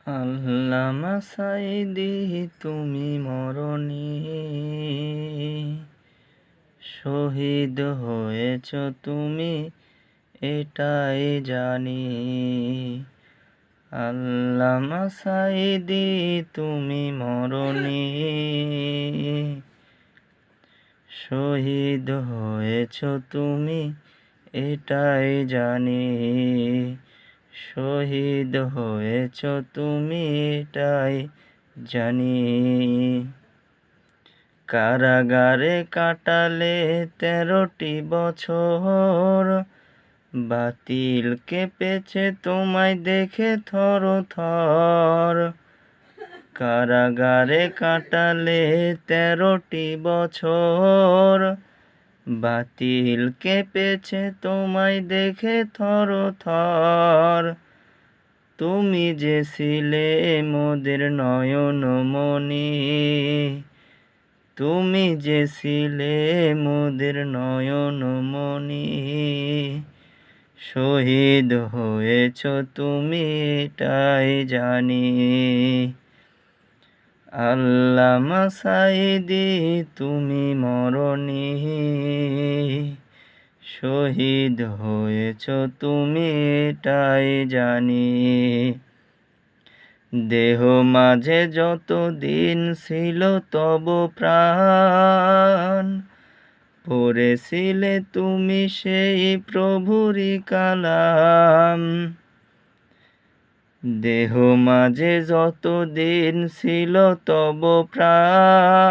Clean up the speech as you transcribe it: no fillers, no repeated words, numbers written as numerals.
আল্লামা সাঈদী তুমি মরণি, শহীদ হয়েছ তুমি এটাই জানি। আল্লামা সাঈদী তুমি মরণি, শহীদ হয়েছ তুমি এটাই জানি। শহীদ হয়েছ তুমি এটাই জানি। কারাগারে কাটালে 13টি বছর, বাতিল কেঁপেছে তোমায় দেখে থর থর। কারাগারে কাটালে 13টি বছর, বাতিল কেঁপেছে তোমায় দেখে থর থর। তুমি যে ছিলে মোদের নয়নমণি, তুমি যে ছিলে মোদের নয়নমণি, শহীদ হয়েছ তুমি এটাই জানি। আল্লামা সাঈদী তুমি মরণি, শহীদ হয়েছ তুমি এটাই জানি। দেহ মাঝে যত দিন ছিল তব প্রাণ, পড়েছিলে তুমি সেই প্রভুরই কালাম। দেহ মাঝে যত দিন ছিল তব প্রাণ,